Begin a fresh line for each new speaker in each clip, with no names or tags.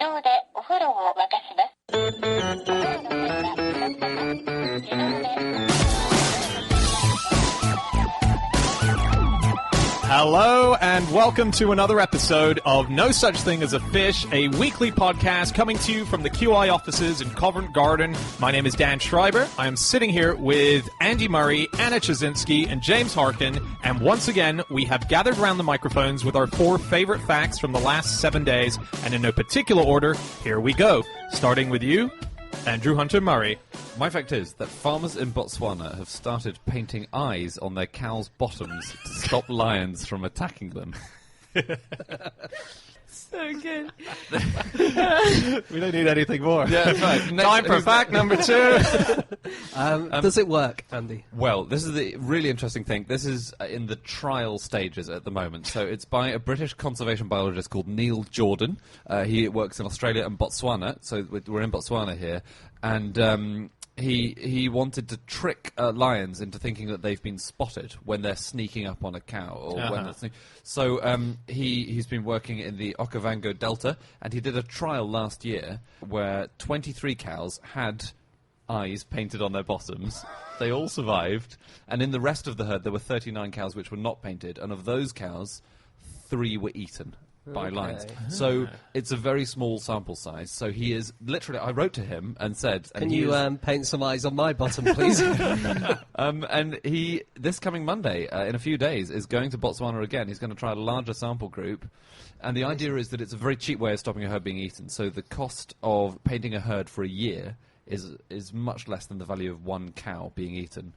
動でお風呂を沸かします。お風呂の線が止まったら自動で
Hello and welcome to another episode of No Such Thing as a Fish, a weekly podcast coming to you from the QI offices in Covent Garden. My name is Dan Schreiber. I am sitting here with Andy Murray, Anna Chazinski, and James Harkin. And once again, we have gathered around the microphones with our 4 favorite facts from the last 7 days. And in no particular order, here we go. Starting with you, Andrew Hunter Murray.
My fact is that farmers in Botswana have started painting eyes on their cows' bottoms to stop lions from attacking them.
So good.
We don't need anything more.
Yeah, right.
Time for fact number 2.
Does it work, Andy?
Well, this is the really interesting thing. This is in the trial stages at the moment. So it's by a British conservation biologist called Neil Jordan. He works in Australia and Botswana. So we're in Botswana here. And he wanted to trick lions into thinking that they've been spotted when they're sneaking up on a cow. Or when they're so he's been working in the Okavango Delta, and he did a trial last year where 23 cows had eyes painted on their bottoms. They all survived, and in the rest of the herd there were 39 cows which were not painted, and of those cows 3 were eaten by lions. So it's a very small sample size. So he is literally, I wrote to him and said,
Can you paint some eyes on my bottom, please?
and he, this coming Monday, in a few days, is going to Botswana again. He's going to try a larger sample group. And the idea is that it's a very cheap way of stopping a herd being eaten. So the cost of painting a herd for a year is much less than the value of one cow being eaten.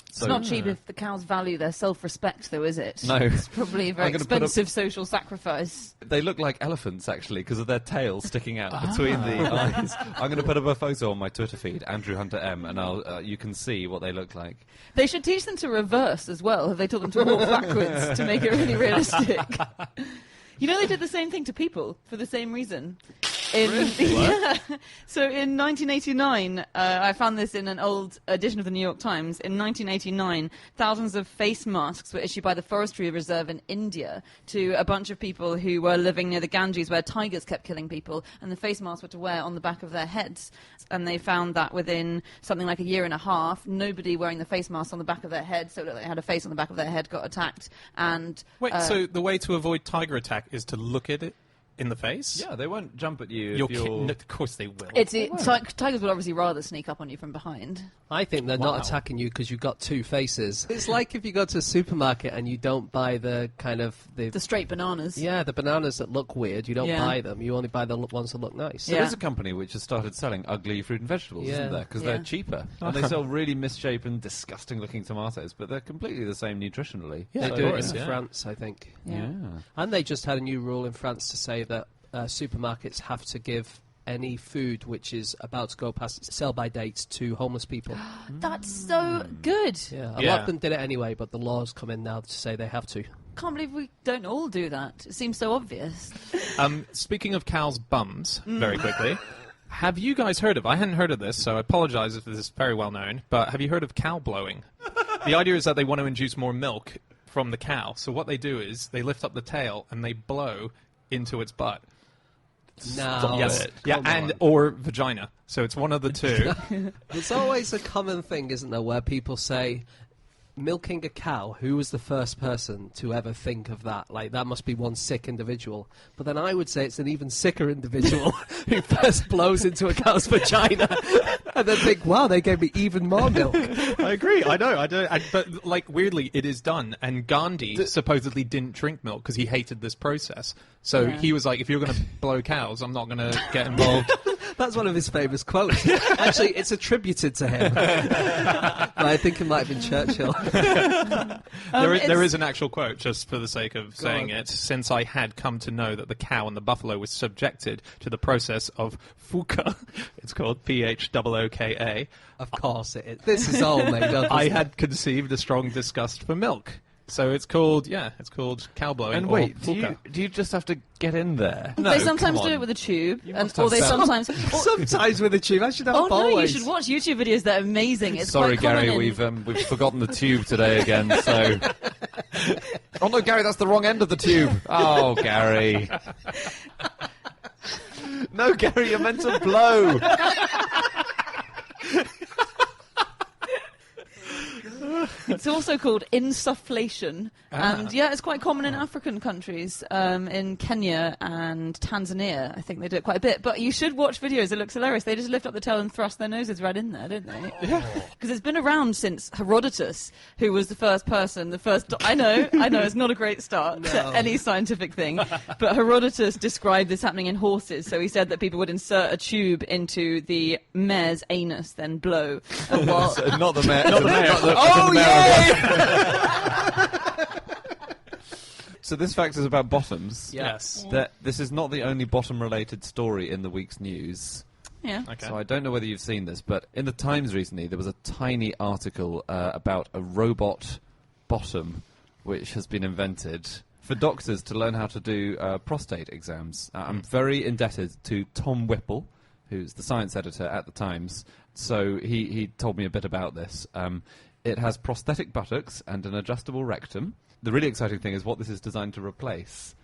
It's not cheap if the cows value their self-respect, though, is it?
No.
It's probably a very expensive social sacrifice.
They look like elephants, actually, because of their tails sticking out between the eyes. I'm going to put up a photo on my Twitter feed, Andrew Hunter M, and you can see what they look like.
They should teach them to reverse as well. Have they taught them to walk backwards to make it really realistic? You know, they did the same thing to people for the same reason. Yeah. So in 1989, I found this in an old edition of the New York Times. In 1989, thousands of face masks were issued by the Forestry Reserve in India to a bunch of people who were living near the Ganges, where tigers kept killing people, and the face masks were to wear on the back of their heads. And they found that within something like a year and a half, nobody wearing the face mask on the back of their head, so that they had a face on the back of their head, got attacked. And
Wait, so the way to avoid tiger attack is to look at it in the face?
Yeah, they won't jump at you.
Of course they will.
Tigers would obviously rather sneak up on you from behind.
I think they're not attacking you because you've got 2 faces. It's like if you go to a supermarket and you don't buy the kind of...
The straight bananas.
Yeah, the bananas that look weird, you don't buy them. You only buy the ones that look nice.
There is a company which has started selling ugly fruit and vegetables, isn't there? Because they're cheaper. And they sell really misshapen, disgusting-looking tomatoes, but they're completely the same nutritionally.
Yeah, they do it in France, I think.
Yeah.
And they just had a new rule in France to say that supermarkets have to give any food which is about to go past its sell-by date to homeless people.
That's so good.
Yeah, a lot of them did it anyway, but the laws come in now to say they have to.
Can't believe we don't all do that. It seems so obvious.
Speaking of cows' bums, very quickly, have you guys heard of, I hadn't heard of this, so I apologize if this is very well known, but have you heard of cow blowing? The idea is that they want to induce more milk from the cow, so what they do is they lift up the tail and they blow into its butt.
No.
Yes. Yeah, or vagina. So it's one of the two.
There's always a common thing, isn't there, where people say, milking a cow, who was the first person to ever think of that? Like, that must be one sick individual. But then I would say it's an even sicker individual who first blows into a cow's vagina and then think, wow, they gave me even more milk.
I agree. I know. But, like, weirdly, it is done. And Gandhi supposedly didn't drink milk because he hated this process. So he was like, if you're going to blow cows, I'm not going to get involved.
That's one of his famous quotes. Actually, it's attributed to him. But I think it might have been Churchill.
There is an actual quote, just for the sake of saying it. Since I had come to know that the cow and the buffalo was subjected to the process of Fuka, it's called Phooka.
Of course it is. This is all made up.
I had conceived a strong disgust for milk. So it's called cow blowing.
And wait, do you just have to get in there?
No, they sometimes do it with a tube, or they sometimes
with a tube. I should have
you should watch YouTube videos. They're amazing. It's
Sorry,
quite
Gary,
common
we've forgotten the tube today again. So, oh no, Gary, that's the wrong end of the tube. Oh, Gary. No, Gary, you're meant to blow.
It's also called insufflation, and it's quite common in African countries, in Kenya and Tanzania. I think they do it quite a bit. But you should watch videos; it looks hilarious. They just lift up the tail and thrust their noses right in there, don't they? Yeah. Because it's been around since Herodotus, who was the first person, I know, it's not a great start to any scientific thing, but Herodotus described this happening in horses. So he said that people would insert a tube into the mare's anus, then blow. And while
Not the mayor. Not the mayor.
Oh, yay!
So this fact is about bottoms.
Yes.
That this is not the only bottom-related story in the week's news.
yeah.
Okay.
So I don't know whether you've seen this, but in the Times recently there was a tiny article about a robot bottom which has been invented for doctors to learn how to do prostate exams. I'm very indebted to Tom Whipple, who's the science editor at the Times. So he told me a bit about this. It has prosthetic buttocks and an adjustable rectum. The really exciting thing is what this is designed to replace.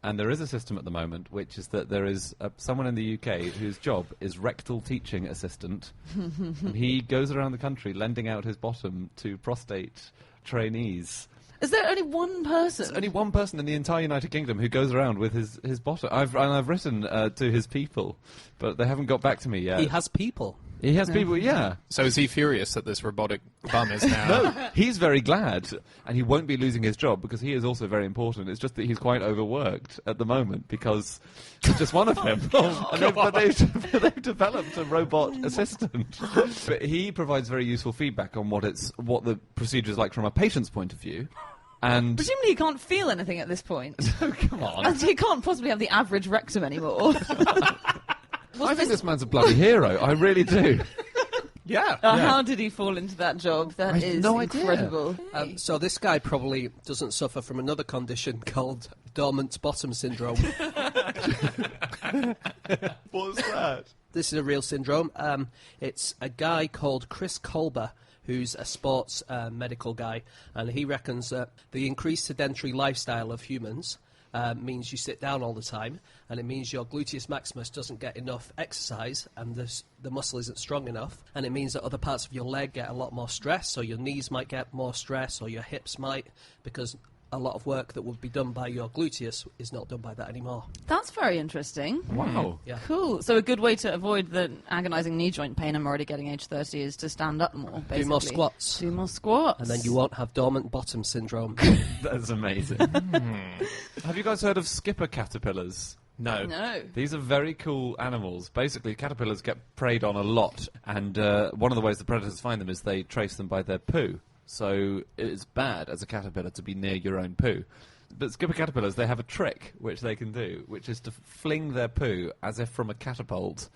And there is a system at the moment, which is that there is someone in the UK whose job is rectal teaching assistant. And he goes around the country lending out his bottom to prostate trainees.
Is there only one person?
There's only one person in the entire United Kingdom who goes around with his bottom. I've written to his people, but they haven't got back to me yet.
He has people.
He has people, yeah.
So is he furious that this robotic bum is now...
No, he's very glad, and he won't be losing his job because he is also very important. It's just that he's quite overworked at the moment because there's just one of him. But they've developed a robot assistant. But he provides very useful feedback on what the procedure is like from a patient's point of view. And
Presumably he can't feel anything at this point.
oh, come on.
He can't possibly have the average rectum anymore.
I think this man's a bloody hero. I really do.
Yeah.
How did he fall into that job? That
I
is
have no idea.
incredible.
So this guy probably doesn't suffer from another condition called dormant bottom syndrome.
What's that?
This is a real syndrome. It's a guy called Chris Kolber, who's a sports medical guy, and he reckons that the increased sedentary lifestyle of humans means you sit down all the time, and it means your gluteus maximus doesn't get enough exercise, and the muscle isn't strong enough, and it means that other parts of your leg get a lot more stress, so your knees might get more stress, or your hips might, because a lot of work that would be done by your gluteus is not done by that anymore.
That's very interesting.
Wow.
Yeah.
Cool. So a good way to avoid the agonising knee joint pain I'm already getting age 30 is to stand up more, basically.
Do more squats.
Do more squats.
And then you won't have dormant bottom syndrome.
That's amazing. Have you guys heard of skipper caterpillars?
No.
No.
These are very cool animals. Basically, caterpillars get preyed on a lot, and one of the ways the predators find them is they trace them by their poo. So it's bad as a caterpillar to be near your own poo. But skipper caterpillars, they have a trick which they can do, which is to fling their poo as if from a catapult.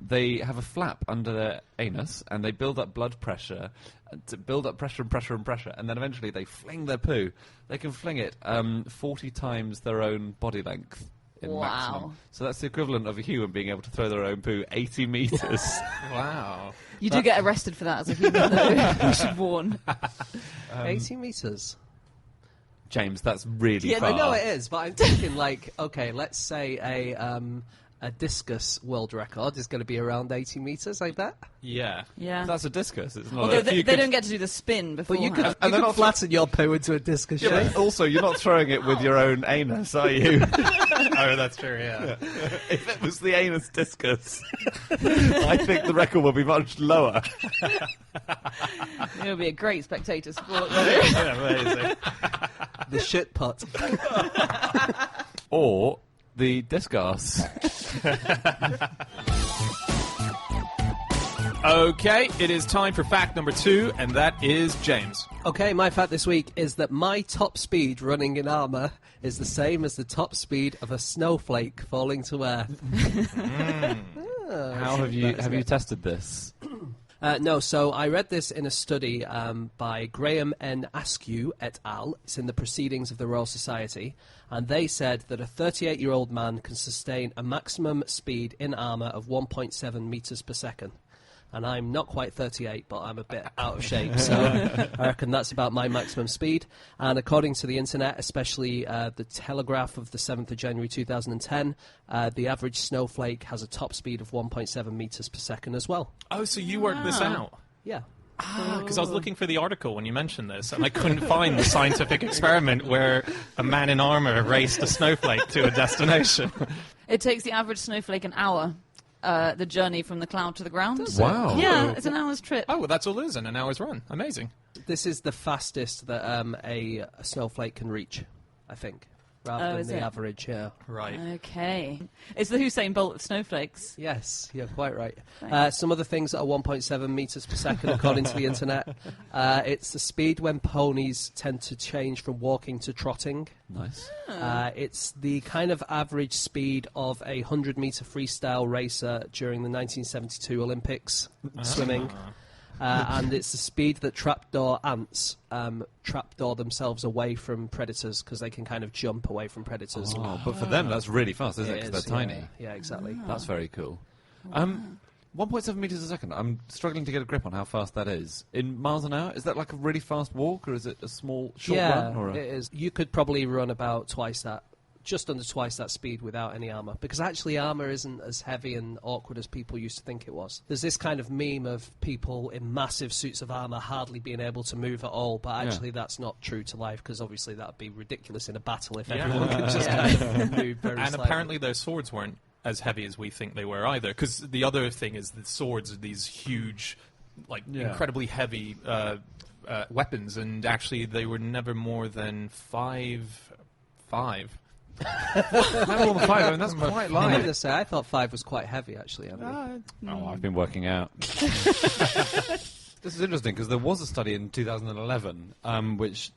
They have a flap under their anus, and they build up blood pressure, to build up pressure and pressure and pressure, and then eventually they fling their poo. They can fling it 40 times their own body length. In maximum. So that's the equivalent of a human being able to throw their own poo 80 metres.
Wow.
You do get arrested for that as a human, though. You should warn.
80 metres.
James, that's really
Yeah,
far.
I know it is, but I'm thinking like, okay, let's say a discus world record is going to be around 80 metres, like that.
Yeah.
Yeah.
That's a discus. It's not.
Although
If
they,
you
they
could-
don't get to do the spin before.
But you could
they're not
flatten your poo into a discus
Yeah,
shape.
but also, you're not throwing it with your own anus, are you?
Oh, that's true, yeah.
If it was the anus discus, I think the record will be much lower.
It would be a great spectator sport.
Yeah, amazing.
The shit pot.
Or the discus.
Okay, it is time for fact number 2, and that is James.
Okay, my fact this week is that my top speed running in armour is the same as the top speed of a snowflake falling to earth.
How have you tested this?
No, so I read this in a study by Graham N. Askew et al. It's in the Proceedings of the Royal Society, and they said that a 38-year-old man can sustain a maximum speed in armour of 1.7 metres per second. and I'm not quite 38, but I'm a bit out of shape, so I reckon that's about my maximum speed. And according to the internet, especially the Telegraph of the 7th of January 2010, the average snowflake has a top speed of 1.7 meters per second as well.
Oh, so you worked this out?
Yeah.
Because I was looking for the article when you mentioned this, and I couldn't find the scientific experiment where a man in armour raced a snowflake to a destination.
It takes the average snowflake an hour, the journey from the cloud to the ground.
Wow.
Yeah, it's an hour's trip.
Oh, well, that's all it is in an hour's run. Amazing.
This is the fastest that a snowflake can reach, I think, rather
is
than the
it?
average, yeah.
Right.
Okay. It's the Usain Bolt of snowflakes.
Yes, you're quite right.
Thanks.
Some other things that are 1.7 meters per second, according to the internet. It's the speed when ponies tend to change from walking to trotting.
Nice.
It's the kind of average speed of a 100-meter freestyle racer during the 1972 Olympics swimming. And it's the speed that trapdoor ants trapdoor themselves away from predators because they can kind of jump away from predators.
Oh, but for them, that's really fast, isn't it?
It
Because
is,
they're tiny.
Yeah, exactly.
That's very cool. 1.7 meters a second. I'm struggling to get a grip on how fast that is. In miles an hour, is that like a really fast walk, or is it a small, short run? Or
it is. You could probably run about twice that. Just under twice that speed without any armour. Because actually armour isn't as heavy and awkward as people used to think it was. There's this kind of meme of people in massive suits of armour hardly being able to move at all, but actually that's not true to life, because obviously that would be ridiculous in a battle if everyone could just kind of move very
And
slightly.
apparently their swords weren't as heavy as we think they were either. Because the other thing is that swords are these huge, like incredibly heavy weapons, and actually they were never more than five.
Never more than 5. I mean, that's quite
I'm
light.
going to say, I thought 5 was quite heavy, actually.
Oh, I've been working out. This is interesting because there was a study in 2011 which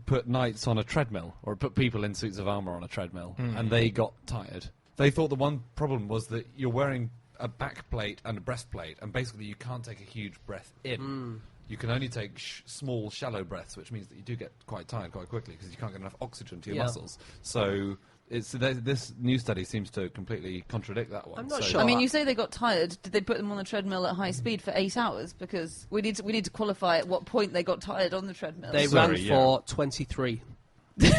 put knights on a treadmill, or put people in suits of armour on a treadmill, and they got tired. They thought the one problem was that you're wearing a back plate and a breastplate, and basically you can't take a huge breath in. You can only take small, shallow breaths, which means that you do get quite tired quite quickly because you can't get enough oxygen to your muscles. So this new study seems to completely contradict that one.
I'm not
So-
sure.
I mean, you say they got tired. Did they put them on the treadmill at high speed for 8 hours? Because we need to qualify at what point they got tired on the treadmill.
They
Sorry,
ran for 23.
They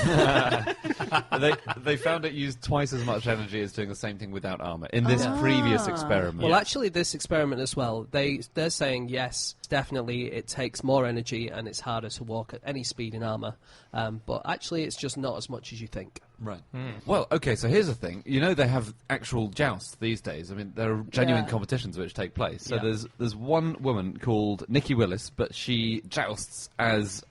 found it used twice as much energy as doing the same thing without armor in this previous experiment.
Well, actually, this experiment as well, they're saying, yes, definitely it takes more energy and it's harder to walk at any speed in armour. But actually, it's just not as much as you think.
Right. Well, okay, so here's the thing. You know they have actual jousts these days. I mean, there are genuine competitions which take place. So there's one woman called Nikki Willis, but she jousts as...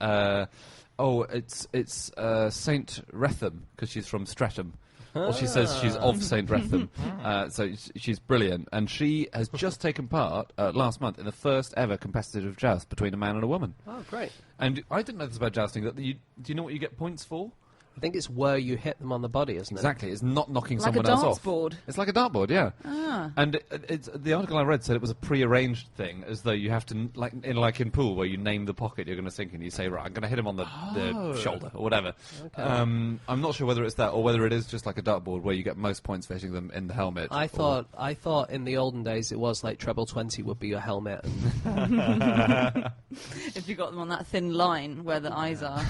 it's Saint Wretham, because she's from Streatham. Well, she says she's of Saint Wretham, so she's brilliant. And she has just taken part last month in the first ever competitive joust between a man and a woman.
Oh, great.
And I didn't know this about jousting. Do you know what you get points for?
I think it's where you hit them on the body, isn't it?
Exactly, it's not knocking
Like a
someone else
darts
off.
board.
It's like a dartboard, yeah.
Ah.
And it's the article I read said it was a pre-arranged thing, as though you have to like in pool where you name the pocket you're going to sink in. You say, right, I'm going to hit him on the shoulder or whatever.
Okay.
I'm not sure whether it's that or whether it is just like a dartboard where you get most points for hitting them in the helmet.
I thought in the olden days it was like treble 20 would be your helmet.
If you got them on that thin line where the eyes are.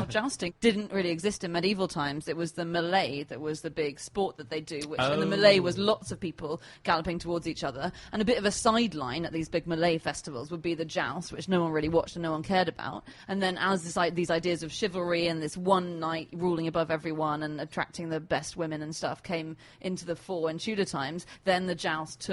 Jousting didn't really exist in medieval times. It was the melee that was the big sport that they do, and the melee was lots of people galloping towards each other, and a bit of a sideline at these big melee festivals would be the joust, which no one really watched and no one cared about. And then as these ideas of chivalry and this one knight ruling above everyone and attracting the best women and stuff came into the fore in Tudor times, then the joust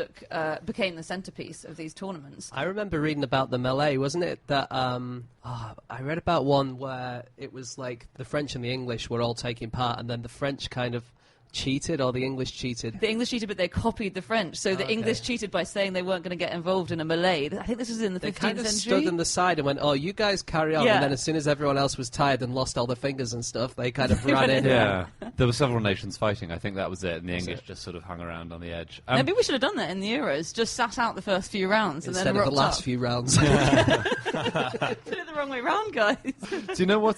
became the centrepiece of these tournaments.
I remember reading about the melee, wasn't it? That I read about one where it was like the French and the English were all taking part, and then the French kind of cheated, or the English cheated.
The English cheated, but they copied the French. So the English cheated by saying they weren't going to get involved in a melee. I think this was in the 15th
They kind of
century.
stood on the side and went, "Oh, you guys carry on."
Yeah.
And then as soon as everyone else was tired and lost all their fingers and stuff, they kind of ran in.
Yeah, there were several nations fighting. I think that was it, and the English just sort of hung around on the edge.
Maybe we should have done that in the Euros. Just sat out the first few rounds and
Instead
then
of the
rocked
last
up.
few rounds.
Did it the wrong way round, guys.
Do you know what?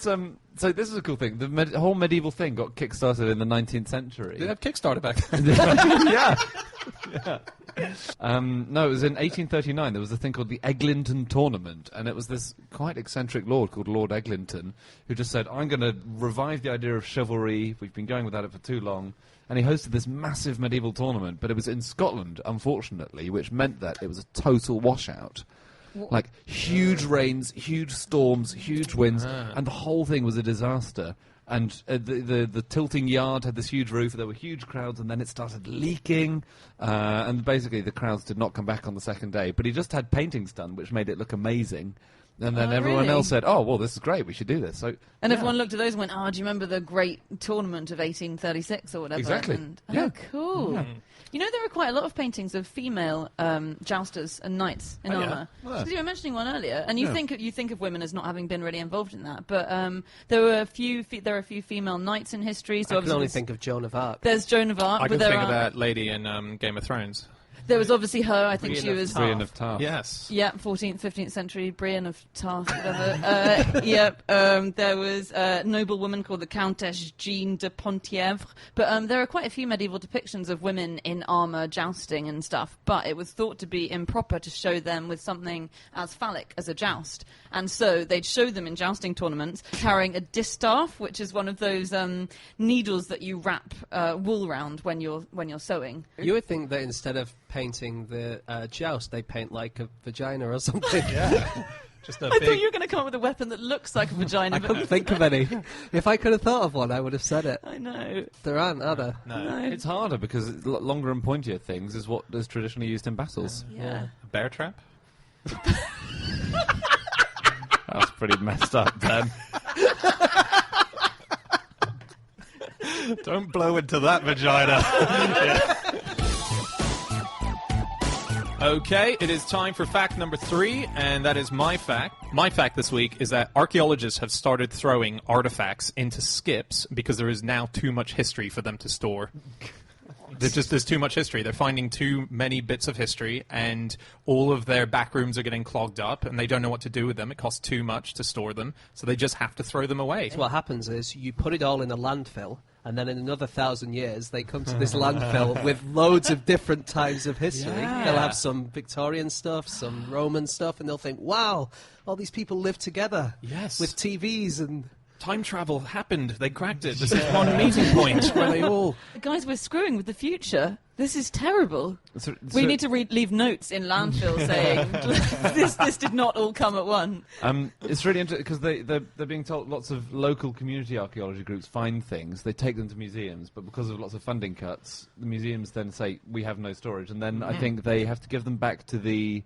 So this is a cool thing. The whole medieval thing got kick-started in the 19th century.
Did they have Kickstarter back then?
yeah. No, it was in 1839. There was a thing called the Eglinton Tournament, and it was this quite eccentric lord called Lord Eglinton who just said, I'm going to revive the idea of chivalry. We've been going without it for too long. And he hosted this massive medieval tournament, but it was in Scotland, unfortunately, which meant that it was a total washout. Like, huge rains, huge storms, huge winds, and the whole thing was a disaster. And the tilting yard had this huge roof, there were huge crowds, and then it started leaking, and basically the crowds did not come back on the second day. But he just had paintings done, which made it look amazing. And then everyone else said, oh, well, this is great, we should do this. So,
and everyone looked at those and went, oh, do you remember the great tournament of 1836 or whatever?
Exactly.
And,
Yeah.
Oh, cool. Yeah. You know, there are quite a lot of paintings of female jousters and knights in armour. Because you were mentioning one earlier, and you think of women as not having been really involved in that, but there are a few female knights in history. So
I can only think of Joan of Arc.
There's Joan of Arc.
I
but
can
there
think
are,
of that lady in Game of Thrones.
There was obviously her. I think
Brienne
she
of
was.
Tarth.
Brienne of Tarth.
Yes.
Yeah, 14th, 15th century, Brienne of Tarth, whatever. There was a noblewoman called the Countess Jeanne de Penthièvre. But there are quite a few medieval depictions of women in armour jousting and stuff, but it was thought to be improper to show them with something as phallic as a joust. And so they'd show them in jousting tournaments carrying a distaff, which is one of those needles that you wrap wool round when you're sewing.
You would think that instead of painting the joust, they paint like a vagina or something.
Yeah. Just a
I
big...
thought you were going to come up with a weapon that looks like a vagina.
I couldn't think of any. If I could have thought of one, I would have said it.
I know.
There aren't, are there?
No.
It's harder because longer and pointier things is what is traditionally used in battles.
Yeah.
A bear trap?
That's pretty messed up, Ben.
Don't blow into that vagina. Okay, it is time for fact number 3, and that is my fact. My fact this week is that archaeologists have started throwing artifacts into skips because there is now too much history for them to store. There's too much history. They're finding too many bits of history, and all of their back rooms are getting clogged up, and they don't know what to do with them. It costs too much to store them, so they just have to throw them away.
So what happens is you put it all in a landfill, and then in another 1,000 years, they come to this landfill with loads of different times of history.
Yeah.
They'll have some Victorian stuff, some Roman stuff, and they'll think, wow, all these people lived together
Yes.
with TVs and...
Time travel happened. They cracked it. This is one meeting point where they all...
Guys, we're screwing with the future. This is terrible.
So-
We
so-
need to leave notes in landfill saying this did not all come at once.
It's really interesting because they're being told lots of local community archaeology groups find things, they take them to museums, but because of lots of funding cuts, the museums then say, we have no storage, and then I think they have to give them back to the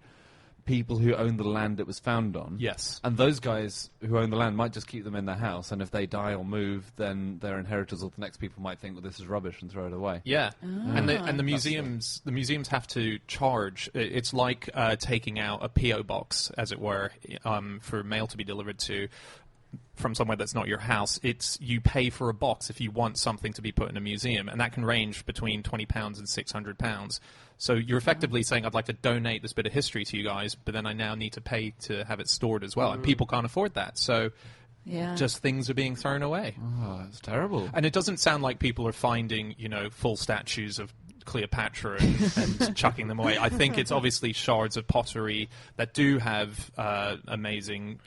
people who own the land it was found on.
Yes.
And those guys who own the land might just keep them in their house, and if they die or move, then their inheritors or the next people might think, well, this is rubbish, and throw it away.
Yeah, and the museums have to charge. It's like taking out a PO box, as it were, for mail to be delivered to from somewhere that's not your house. It's you pay for a box if you want something to be put in a museum, and that can range between £20 and £600. So you're effectively saying, I'd like to donate this bit of history to you guys, but then I now need to pay to have it stored as well, and people can't afford that. So just things are being thrown away.
Oh, it's terrible.
And it doesn't sound like people are finding, full statues of Cleopatra and chucking them away. I think it's obviously shards of pottery that do have amazing,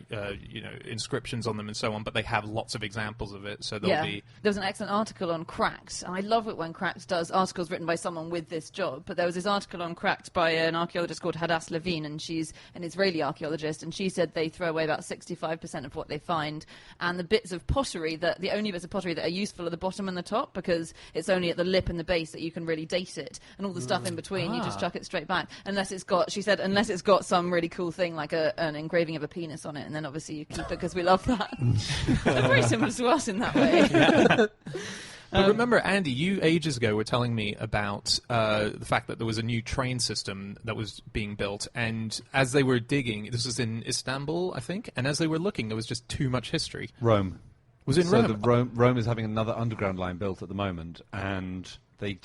inscriptions on them and so on, but they have lots of examples of it, so there'll be...
There was an excellent article on Cracked, and I love it when Cracked does articles written by someone with this job, but there was this article on Cracked by an archaeologist called Hadass Levine, and she's an Israeli archaeologist, and she said they throw away about 65% of what they find, and the bits of pottery, the only bits of pottery that are useful are the bottom and the top, because it's only at the lip and the base that you can really date it, and all the stuff in between you just chuck it straight back, unless it's got some really cool thing like an engraving of a penis on it, and then obviously you keep it because we love that. They're very similar to us in that way.
But remember, Andy, you ages ago were telling me about the fact that there was a new train system that was being built, and as they were digging, this was in Istanbul, I think, and as they were looking, there was just too much history.
Rome.
Was it in Rome?
Rome is having another underground line built at the moment, and they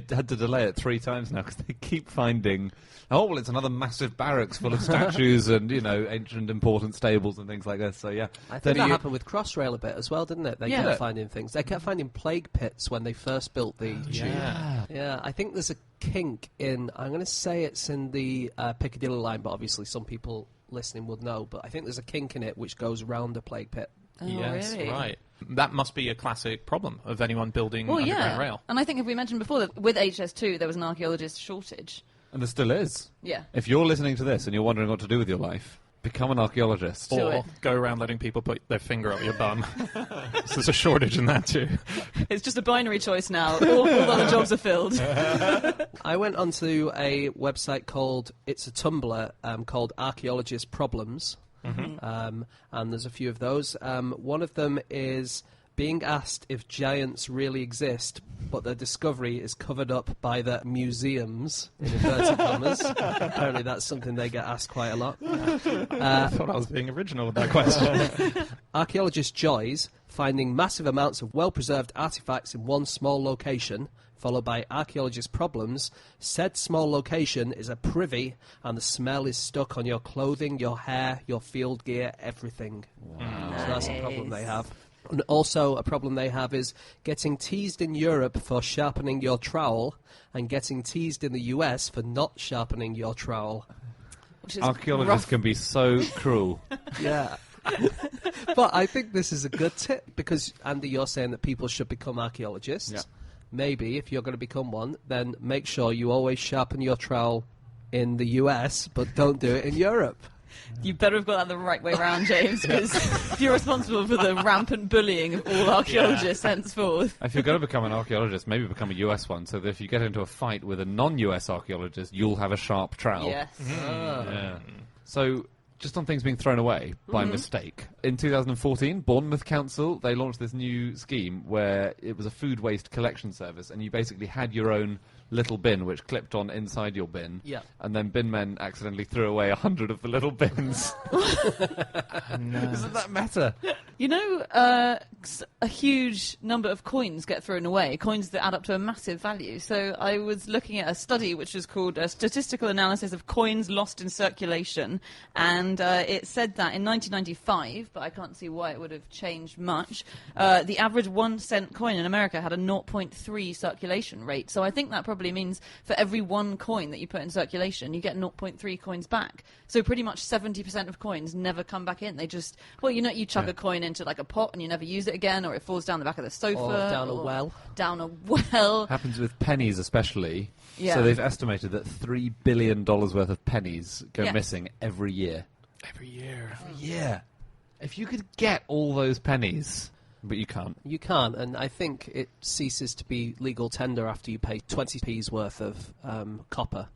had to delay it 3 times now because they keep finding, it's another massive barracks full of statues and ancient important stables and things like this. So yeah,
I think that happened with Crossrail a bit as well, didn't it? They kept finding things. They kept finding plague pits when they first built the tube.
Yeah.
Yeah, I think there's a kink in, I'm going to say it's in the Piccadilly line, but obviously some people listening would know, but I think there's a kink in it which goes round a plague pit.
Oh,
Yes,
really?
right. That must be a classic problem of anyone building
Well,
underground
yeah.
rail.
And I think if we mentioned before that with HS2 there was an archaeologist shortage.
And there still is.
Yeah.
If you're listening to this and you're wondering what to do with your life, become an archaeologist.
Do
Or
it.
go around letting people put their finger up your bum. So there's a shortage in that too.
It's just a binary choice now. All other jobs are filled.
I went onto a website called, it's a Tumblr called Archaeologist Problems, and there's a few of those. One of them is being asked if giants really exist, but their discovery is covered up by the museums, in inverted commas. Apparently that's something they get asked quite a lot.
I thought I was being original with that question.
Archaeologist joys finding massive amounts of well-preserved artifacts in one small location, followed by archaeologist problems. Said small location is a privy, and the smell is stuck on your clothing, your hair, your field gear, everything. Wow. So that's a problem they have. And also a problem they have is getting teased in Europe for sharpening your trowel and getting teased in the US for not sharpening your trowel.
Which is
Archaeologists
rough.
can be so cruel.
Yeah. But I think this is a good tip because, Andy, you're saying that people should become archaeologists.
Yeah.
Maybe if you're going to become one, then make sure you always sharpen your trowel in the US, but don't do it in Europe.
You better have got that the right way round, James, because you're responsible for the rampant bullying of all archaeologists henceforth.
If you're going to become an archaeologist, maybe become a US one, so that if you get into a fight with a non-US archaeologist, you'll have a sharp trowel.
Yes.
Yeah. So, just on things being thrown away by mistake. In 2014, Bournemouth Council, they launched this new scheme where it was a food waste collection service, and you basically had your own little bin which clipped on inside your bin.
Yeah.
And then bin men accidentally threw away 100 of the little bins. Doesn't that matter?
You know, a huge number of coins get thrown away, coins that add up to a massive value. So I was looking at a study which was called a Statistical Analysis of Coins Lost in Circulation, and it said that in 1995, but I can't see why it would have changed much, the average 1 cent coin in America had a 0.3 circulation rate. So I think that probably means for every 1 coin that you put in circulation, you get 0.3 coins back. So pretty much 70% of coins never come back in. They just, well, you know, you chuck a coin into like a pot and you never use it again, or it falls down the back of the sofa.
Or down a well.
Down a well.
Happens with pennies especially.
Yeah.
So they've estimated that $3 billion worth of pennies go
Yeah.
missing every year.
Every year.
Yeah. If you could get all those pennies, but you can't.
You can't, and I think it ceases to be legal tender after you pay 20p's worth of copper.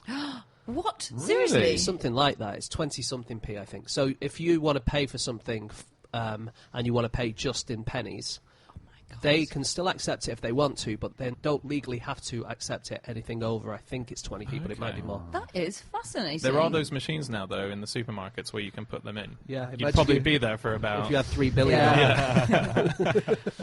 What?
Really?
Seriously?
Something like that. It's 20-something p, I think. So if you want to pay for something and you want to pay just in pennies, they can still accept it if they want to, but they don't legally have to accept it anything over, I think it's 20p, but it might be more.
That is fascinating.
There are those machines now, though, in the supermarkets where you can put them in.
Yeah,
You'd
imagine
probably
you-
be there for about...
If you had 3 billion.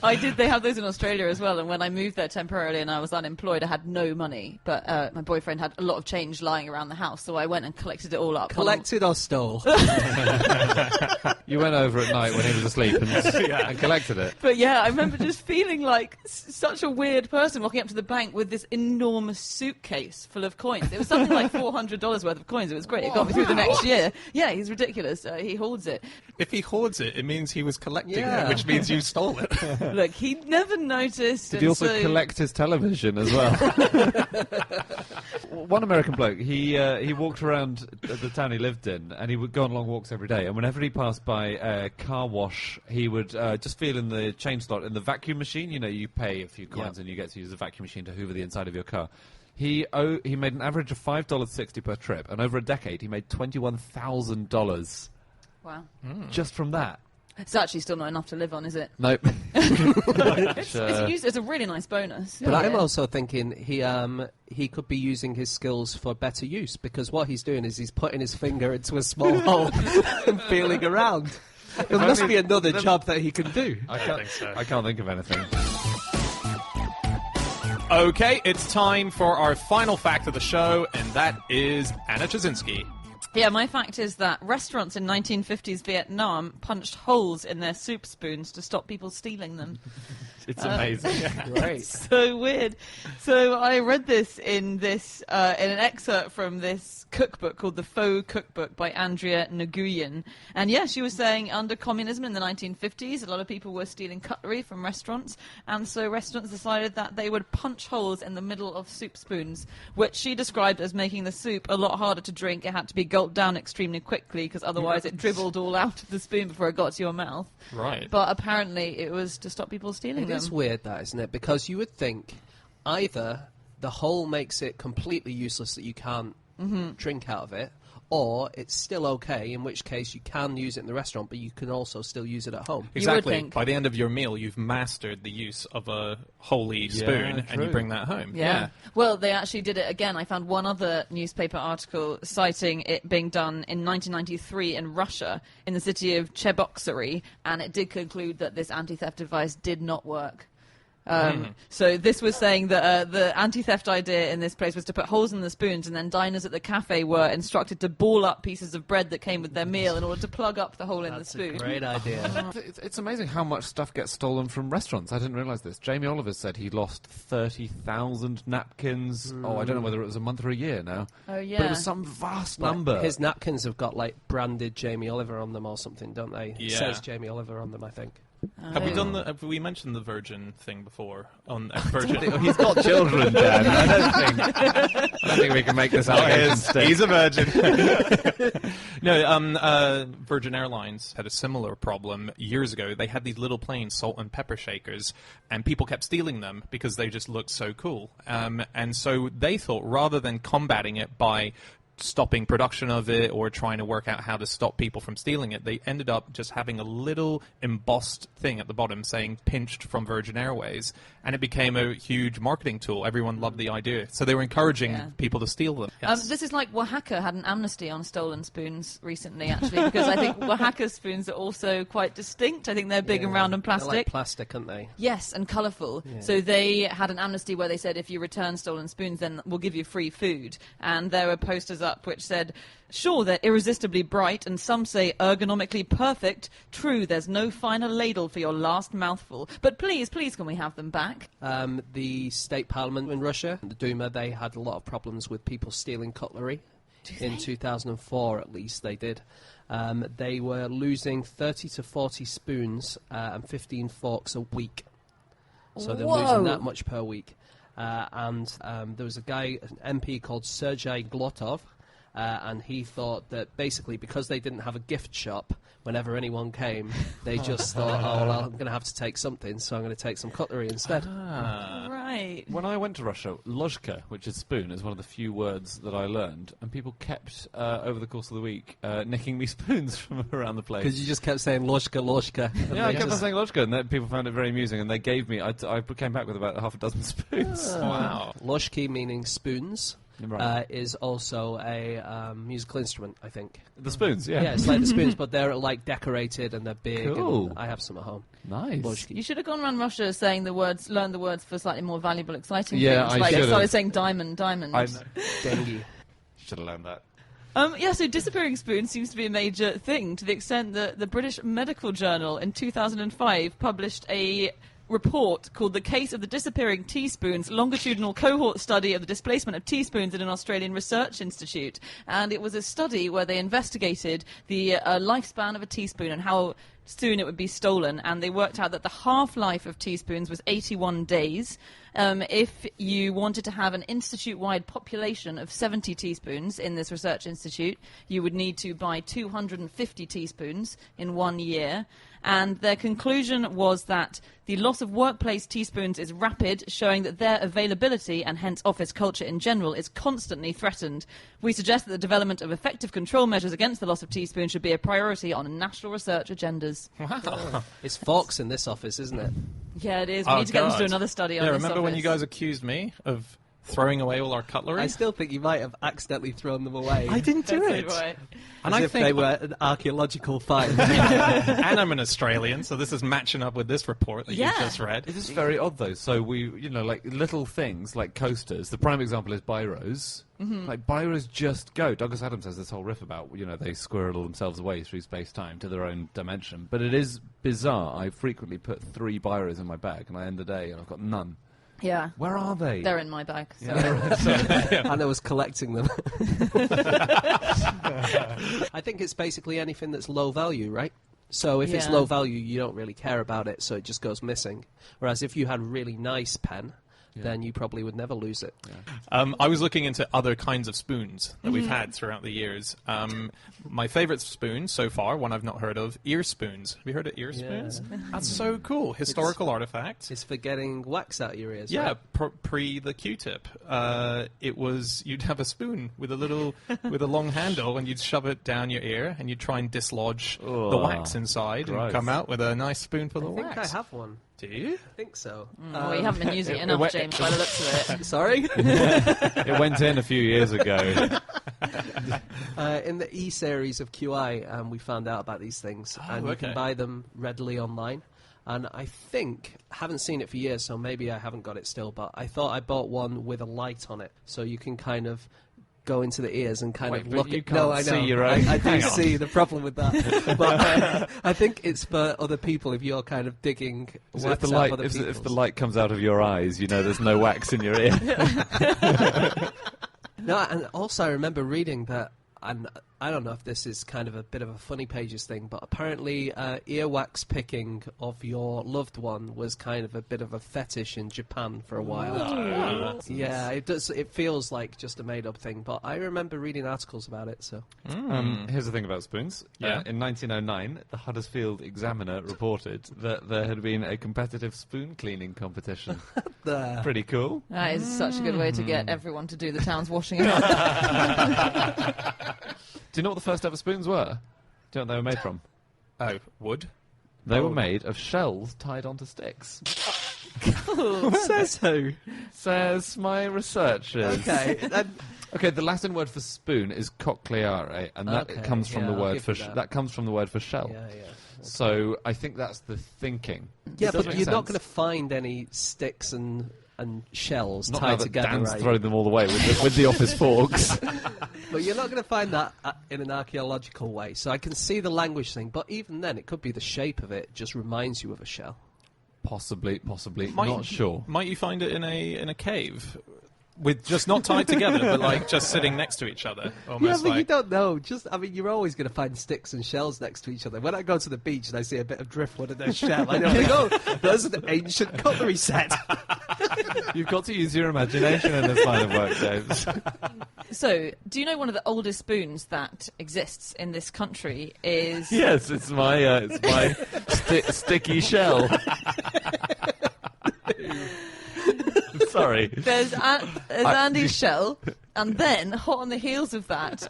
I did. They have those in Australia as well. And when I moved there temporarily and I was unemployed, I had no money. But my boyfriend had a lot of change lying around the house, so I went and collected it all up.
Collected or stole?
You went over at night when he was asleep and collected it.
But yeah, I remember just feeling like such a weird person walking up to the bank with this enormous suitcase full of coins. It was something like $400 worth of coins. It was great. It got me through the next year. Yeah, he's ridiculous. He hoards it.
If he hoards it, it means he was collecting
Yeah.
it, which means you stole it.
Look, he never noticed.
Did he also collect his television as well? One American bloke, he walked around the town he lived in, and he would go on long walks every day. And whenever he passed by a car wash, he would just feel in the change slot in the vacuum machine. You know, you pay a few coins and you get to use the vacuum machine to hoover the inside of your car. He made an average of $5.60 per trip, and over a decade he made $21,000
Wow.
just from that.
It's actually still not enough to live on, is it?
Nope.
It's a really nice bonus.
But
Yeah.
I'm also thinking he could be using his skills for better use, because what he's doing is he's putting his finger into a small hole and feeling around. There must be another job that he can do.
I
think so.
I can't think of anything.
Okay, it's time for our final fact of the show, and that is Anna Jasinski.
Yeah, my fact is that restaurants in 1950s Vietnam punched holes in their soup spoons to stop people stealing them.
It's amazing.
Great.
So weird. So I read this in an excerpt from this cookbook called The Faux Cookbook by Andrea Nguyen. And yeah, she was saying under communism in the 1950s, a lot of people were stealing cutlery from restaurants, and so restaurants decided that they would punch holes in the middle of soup spoons, which she described as making the soup a lot harder to drink. It had to be gulped down extremely quickly because otherwise it dribbled all out of the spoon before it got to your mouth.
Right.
But apparently it was to stop people stealing them.
It is weird, that, isn't it? Because you would think either the hole makes it completely useless that you can't drink out of it, or it's still okay, in which case you can use it in the restaurant, but you can also still use it at home.
Exactly.
think.
By the end of your meal, you've mastered the use of a holey spoon, and you
true.
bring that home.
Yeah. Well, they actually did it again. I found one other newspaper article citing it being done in 1993 in Russia, in the city of Cheboksary, and it did conclude that this anti-theft device did not work. So this was saying that the anti-theft idea in this place was to put holes in the spoons, and then diners at the cafe were instructed to ball up pieces of bread that came with their meal in order to plug up the hole in the
That's
spoon.
a great idea.
It's amazing how much stuff gets stolen from restaurants. I didn't realise this. Jamie Oliver said he lost 30,000 napkins. Oh, I don't know whether it was a month or a year now.
Oh, yeah.
But it was some vast number.
His napkins have got like branded Jamie Oliver on them or something, don't they? It
Yeah.
says Jamie Oliver on them, I think.
Have we mentioned the Virgin thing before? On Virgin,
He's got children, Dan. I don't think we can make this allegation stick.
he's a virgin. No, Virgin Airlines had a similar problem years ago. They had these little plain salt and pepper shakers, and people kept stealing them because they just looked so cool. And so they thought, rather than combating it by stopping production of it or trying to work out how to stop people from stealing it, they ended up just having a little embossed thing at the bottom saying pinched from Virgin Airways, and it became a huge marketing tool. Everyone loved the idea, so they were encouraging people to steal them. Yes.
This is like Oaxaca had an amnesty on stolen spoons recently, actually, because I think Oaxaca spoons are also quite distinct. I think they're big and round and
They're
plastic.
like plastic, aren't they?
Yes, and colourful.
Yeah.
So they had an amnesty where they said if you return stolen spoons, then we'll give you free food. And there were posters up which said, sure, they're irresistibly bright, and some say ergonomically perfect. True, there's no finer ladle for your last mouthful. But please, can we have them back?
The state parliament in Russia, the Duma, they had a lot of problems with people stealing cutlery. In 2004, at least, they did. They were losing 30 to 40 spoons and 15 forks a week. So they're losing that much per week. And there was a guy, an MP called Sergei Glotov, and he thought that basically because they didn't have a gift shop, whenever anyone came, they just thought, oh, well, I'm going to have to take something, so I'm going to take some cutlery instead.
Right.
When I went to Russia, ложка, which is spoon, is one of the few words that I learned, and people kept, over the course of the week, nicking me spoons from around the place.
Because you just kept saying ложка, ложка.
Yeah, I kept on saying ложка, and then people found it very amusing, and they gave me, I came back with about half a dozen spoons.
Wow.
Ложки, meaning spoons,
Right.
is also a musical instrument, I think.
The spoons, yeah.
Yeah, it's like the spoons, but they're like decorated and they're big.
Cool.
And I have some at home.
Nice.
Ложки.
You should have gone around Russia saying the words, learn the words for slightly more valuable, exciting
Yeah,
things.
I
Like
should've.
started saying diamond.
I know.
Dengue.
Should have learned that.
Yeah, so disappearing spoons seems to be a major thing, to the extent that the British Medical Journal in 2005 published a report called The Case of the Disappearing Teaspoons, Longitudinal Cohort Study of the Displacement of Teaspoons in an Australian Research Institute. And it was a study where they investigated the lifespan of a teaspoon and how soon it would be stolen, and they worked out that the half-life of teaspoons was 81 days. If you wanted to have an institute-wide population of 70 teaspoons in this research institute, you would need to buy 250 teaspoons in 1 year. And their conclusion was that the loss of workplace teaspoons is rapid, showing that their availability, and hence office culture in general, is constantly threatened. We suggest that the development of effective control measures against the loss of teaspoons should be a priority on national research agendas.
Wow.
It's forks in this office, isn't it?
Yeah, it is. We need to get them to do another study on
Yeah,
this
remember when
office.
you guys accused me of throwing away all our cutlery.
I still think you might have accidentally thrown them away.
I didn't do
That's
it.
right.
And
As
I
if
think
they were an archaeological find.
and I'm an Australian, so this is matching up with this report that
Yeah.
you just read.
It is very odd, though. So like little things like coasters. The prime example is biros. Like biros just go. Douglas Adams has this whole riff about, they squirrel themselves away through space-time to their own dimension. But it is bizarre. I frequently put 3 biros in my bag, and I end the day and I've got none.
Yeah.
Where are they?
They're in my bag. So.
And I was collecting them. I think it's basically anything that's low value, right? So if it's
Yeah.
low value, you don't really care about it, so it just goes missing. Whereas if you had a really nice pen, then you probably would never lose it.
I was looking into other kinds of spoons that we've had throughout the years. My favourite spoon so far, one I've not heard of, ear spoons. Have you heard of ear spoons? That's so cool. Historical artifact.
It's for getting wax out of your ears,
Yeah,
right?
pre the Q-tip, you'd have a spoon with a long handle, and you'd shove it down your ear, and you'd try and dislodge the wax inside,
gross.
and come out with a nice spoonful of
I think
wax.
I have one.
Do you?
I think so.
Well, you haven't been using it enough, James, by the looks of it.
Sorry?
It went in a few years ago.
In the E-series of QI, we found out about these things, and you
okay.
can buy them readily online. And I think, haven't seen it for years, so maybe I haven't got it still, but I thought I bought one with a light on it, so you can kind of go into the ears and kind
Wait,
of
but
look
you
at...
can't
No, I know.
see your own.
I do
Hang on.
see the problem with that. But I think it's for other people if you're kind of digging
So
wax
if the
out
light,
of other
if
people's.
the light comes out of your eyes, there's no wax in your ear.
No, and also I remember reading that, and I don't know if this is kind of a bit of a funny pages thing, but apparently earwax picking of your loved one was kind of a bit of a fetish in Japan for a while. Yeah, it does. It feels like just a made-up thing, but I remember reading articles about it. So
Here's the thing about spoons.
Yeah.
In 1909, the Huddersfield Examiner reported that there had been a competitive spoon cleaning competition. Pretty cool.
That is such a good way to get everyone to do the town's washing up.
Do you know what the first ever spoons were? Do you know what they were made from?
Oh, wood?
They were made of shells tied onto sticks.
says who?
Says my researchers.
Okay,
Okay, the Latin word for spoon is cochleare, and that
Okay,
comes from
yeah,
the
I'll
word
give
for
you that.
that comes from the word for shell.
yeah.
So I think that's the thinking.
Yeah,
It does
but
make
you're not
sense.
going to find any sticks and shells
Not now
tied
that
together,
Dan's
right?
throwing them all away with the office forks.
But you're not going to find that in an archaeological way. So I can see the language thing, but even then, it could be the shape of it just reminds you of a shell.
Possibly, not sure.
Might you find it in a cave? With just not tied together, but like just sitting next to each other,
Yeah,
almost
but you
like.
don't know. You're always going to find sticks and shells next to each other. When I go to the beach and I see a bit of driftwood and a shell, I know, there's an ancient cutlery set.
You've got to use your imagination in this line of work, James.
So, do you know one of the oldest spoons that exists in this country is...
Yes, it's my sticky shell. Sorry.
There's Andy's shell, and then, hot on the heels of that,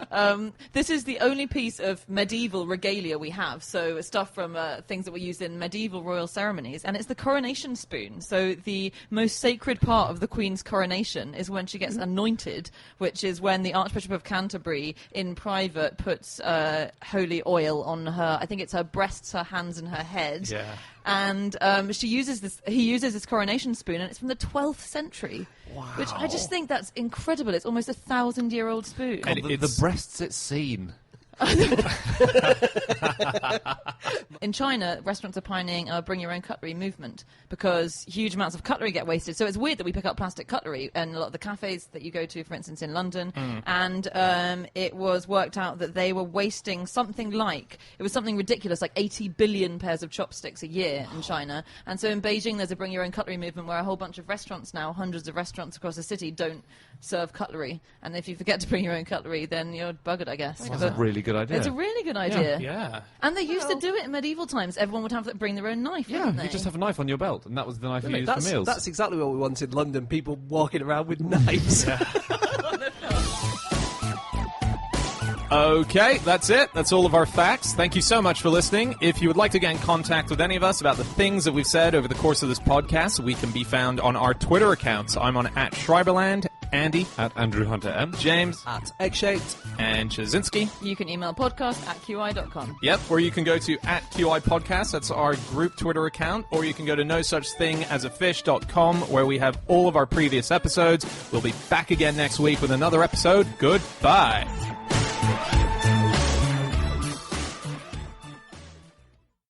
this is the only piece of medieval regalia we have, so stuff from things that were used in medieval royal ceremonies, and it's the coronation spoon. So the most sacred part of the Queen's coronation is when she gets anointed, which is when the Archbishop of Canterbury, in private, puts holy oil on her, I think it's her breasts, her hands, and her head.
Yeah.
And he uses this coronation spoon, and it's from the 12th century. Wow. Which I just think that's incredible. It's almost 1,000-year-old spoon.
And
The breasts it's seen.
In China, restaurants are pioneering a bring your own cutlery movement because huge amounts of cutlery get wasted. So it's weird that we pick up plastic cutlery in a lot of the cafes that you go to, for instance, in London. And it was worked out that they were wasting something ridiculous, like 80 billion pairs of chopsticks a year in China. And so in Beijing, there's a bring your own cutlery movement where a whole bunch of restaurants now, hundreds of restaurants across the city, don't serve cutlery. And if you forget to bring your own cutlery, then you're buggered, I guess.
That's a really good idea.
It's a really good idea.
Yeah.
And they used to do it in medieval times. Everyone would have to bring their own knife, wouldn't they?
You just have a knife on your belt, and that was the knife you used for meals.
That's exactly what we want in London, people walking around with knives.
Okay, that's it. That's all of our facts. Thank you so much for listening. If you would like to get in contact with any of us about the things that we've said over the course of this podcast, we can be found on our Twitter accounts. I'm on @Schreiberland, Andy,
At Andrew Hunter M.
James,
At X-Shaped.
and Chazinski.
You can email podcast@qi.com.
Yep, or you can go to @QI Podcast, that's our group Twitter account, or you can go to nosuchthingasafish.com where we have all of our previous episodes. We'll be back again next week with another episode. Goodbye.